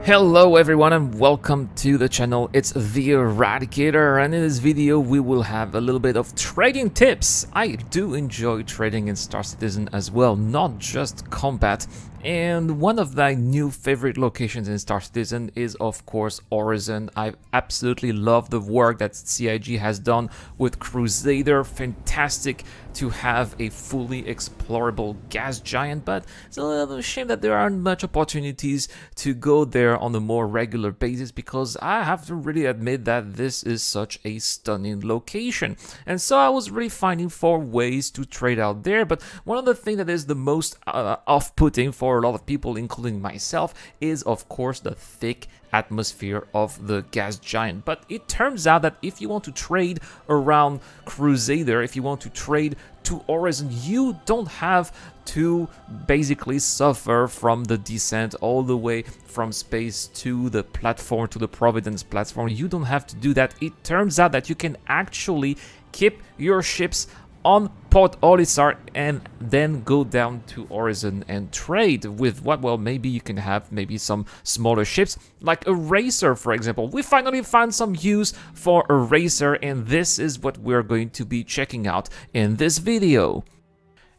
Hello everyone and welcome to the channel. It's the Eradicator, and in this video we will have a little bit of trading tips. I do enjoy trading in Star Citizen as well, not just combat. And one of my new favorite locations in Star Citizen is of course Orison. I absolutely love the work that CIG has done with Crusader. Fantastic to have a fully explorable gas giant, but it's a little shame that there aren't much opportunities to go there on a more regular basis, because I have to really admit that this is such a stunning location. And so I was really finding for ways to trade out there, but one of the things that is the most off-putting for a lot of people, including myself, is of course the thick atmosphere of the gas giant. But it turns out that if you want to trade around Crusader, if you want to trade to Orison, you don't have to basically suffer from the descent all the way from space to the platform, to the Providence platform. You don't have to do that. It turns out that you can actually keep your ships on Port Olisar and then go down to Orison and trade with what, well, maybe you can have maybe some smaller ships like a racer, for example. We finally found some use for a racer, and this is what we're going to be checking out in this video.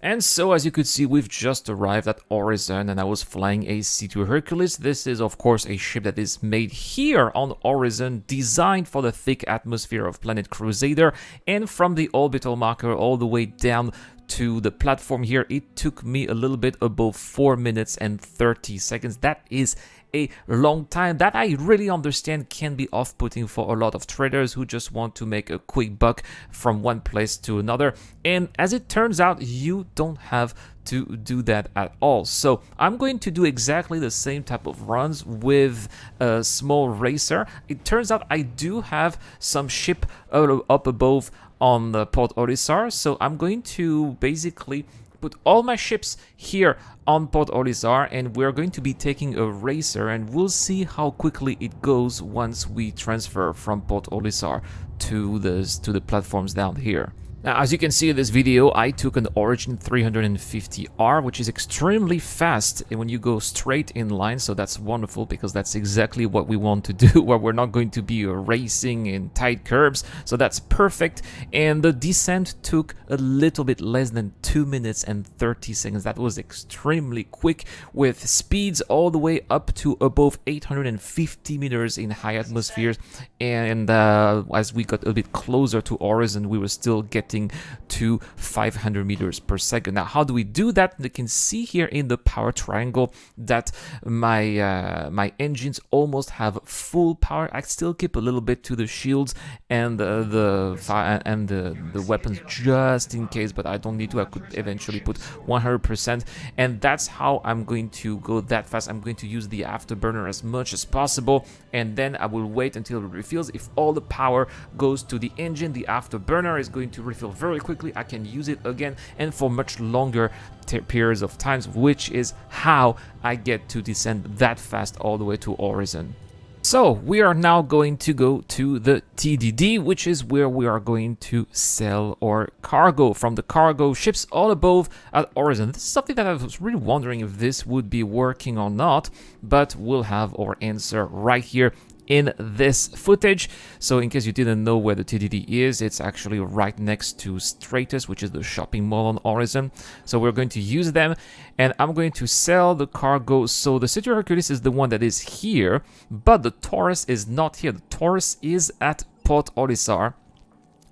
And so, as you could see, we've just arrived at Orison, and I was flying a C2 Hercules. This is, of course, a ship that is made here on Orison, designed for the thick atmosphere of planet Crusader, and from the orbital marker all the way down to the platform here, it took me a little bit above 4 minutes and 30 seconds. That is a long time. That I really understand can be off-putting for a lot of traders who just want to make a quick buck from one place to another. And as it turns out, you don't have to do that at all. So I'm going to do exactly the same type of runs with a small racer. It turns out I do have some ship up above on the Port Olisar, so I'm going to basically put all my ships here on Port Olisar, and we're going to be taking a racer, and we'll see how quickly it goes once we transfer from Port Olisar to the platforms down here. Now, as you can see in this video, I took an Origin 350R, which is extremely fast when you go straight in line, so that's wonderful because that's exactly what we want to do, where we're not going to be racing in tight curves, so that's perfect. And the descent took a little bit less than 2 minutes and 30 seconds. That was extremely quick, with speeds all the way up to above 850 meters in high atmospheres. And as we got a bit closer to Orison, we were still getting to 500 meters per second. Now, how do we do that? You can see here in the power triangle that my engines almost have full power. I still keep a little bit to the shields and the fire and the weapons just in case, but I don't need to. I could eventually put 100%, and that's how I'm going to go that fast. I'm going to use the afterburner as much as possible, and then I will wait until it refills. If all the power goes to the engine, the afterburner is going to refill very quickly. I can use it again and for much longer periods of times, which is how I get to descend that fast all the way to Orison. So we are now going to go to the TDD, which is where we are going to sell our cargo from the cargo ships all above at Orison. This is something that I was really wondering if this would be working or not, but we'll have our answer right here in this footage. So in case you didn't know where the TDD is, it's actually right next to Stratus, which is the shopping mall on Orison. So we're going to use them, and I'm going to sell the cargo. So the C2 Hercules is the one that is here, but the Taurus is not here. The Taurus is at Port Olisar.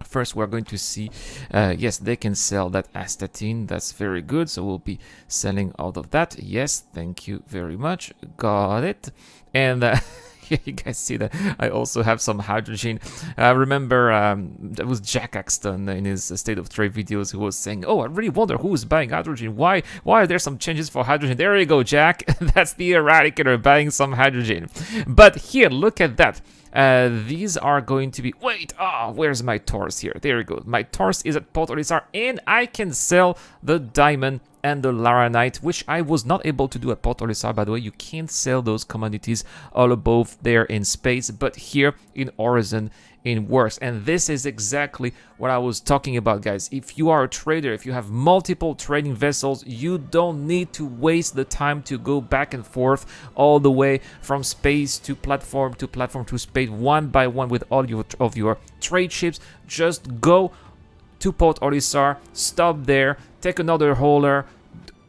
First, we're going to see, yes, they can sell that astatine. That's very good. So we'll be selling out of that. Yes, thank you very much. Got it. And you guys see that I also have some hydrogen. Remember, that was Jack Axton in his State of Trade videos who was saying, oh, I really wonder who's buying hydrogen. Why are there some changes for hydrogen? There you go, Jack. That's the Eradicator buying some hydrogen. But here, look at that. These are going to be... Wait, where's my Taurus here? There we go. My Taurus is at Port Olisar, and I can sell the diamond and the Laranite, which I was not able to do at Port Olisar, by the way. You can't sell those commodities all above there in space, but here in Orison, it works. And this is exactly what I was talking about, guys. If you are a trader, if you have multiple trading vessels, you don't need to waste the time to go back and forth all the way from space to platform to space, one by one with all of your trade ships. Just go to Port Olisar, stop there, take another hauler,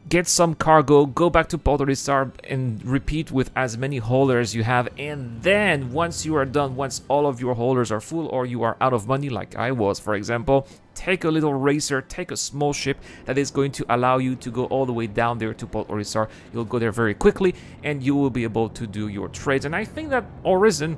get some cargo, go back to Port Olisar, and repeat with as many haulers you have. And then once you are done, once all of your haulers are full or you are out of money, like I was, for example, take a little racer, take a small ship that is going to allow you to go all the way down there to Port Olisar. You'll go there very quickly and you will be able to do your trades. And I think that Orison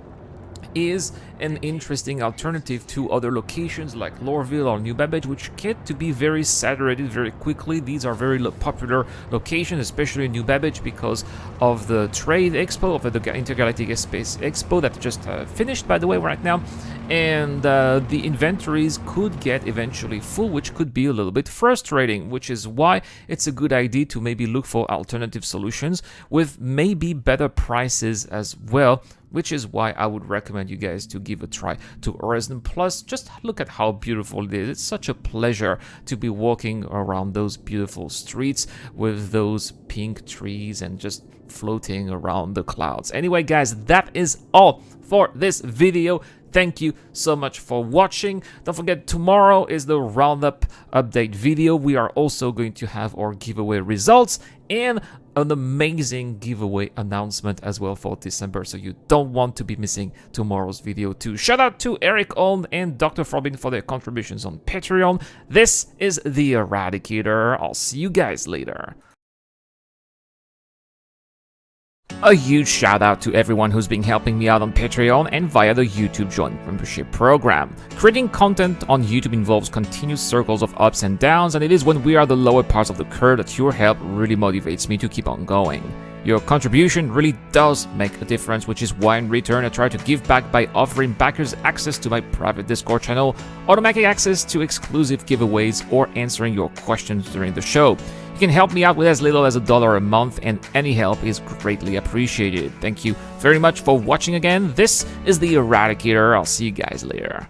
is an interesting alternative to other locations like Lorville or New Babbage, which get to be very saturated very quickly. These are very popular locations, especially New Babbage, because of the trade expo, of the Intergalactic Space Expo that just finished, by the way, right now. And the inventories could get eventually full, which could be a little bit frustrating, which is why it's a good idea to maybe look for alternative solutions with maybe better prices as well, which is why I would recommend you guys to give a try to Orison. Plus, just look at how beautiful it is. It's such a pleasure to be walking around those beautiful streets with those pink trees and just floating around the clouds. Anyway, guys, that is all for this video. Thank you so much for watching. Don't forget, tomorrow is the roundup update video. We are also going to have our giveaway results and an amazing giveaway announcement as well for December, so you don't want to be missing tomorrow's video too. Shout out to Eric Olm and Dr. Frobin for their contributions on Patreon. This is The Eradicator. I'll see you guys later. A huge shout out to everyone who's been helping me out on Patreon and via the YouTube Join membership program. Creating content on YouTube involves continuous circles of ups and downs, and it is when we are the lower parts of the curve that your help really motivates me to keep on going. Your contribution really does make a difference, which is why in return I try to give back by offering backers access to my private Discord channel, automatic access to exclusive giveaways, or answering your questions during the show. You can help me out with as little as $1 a month, and any help is greatly appreciated. Thank you very much for watching again. This is The Eradicator. I'll see you guys later.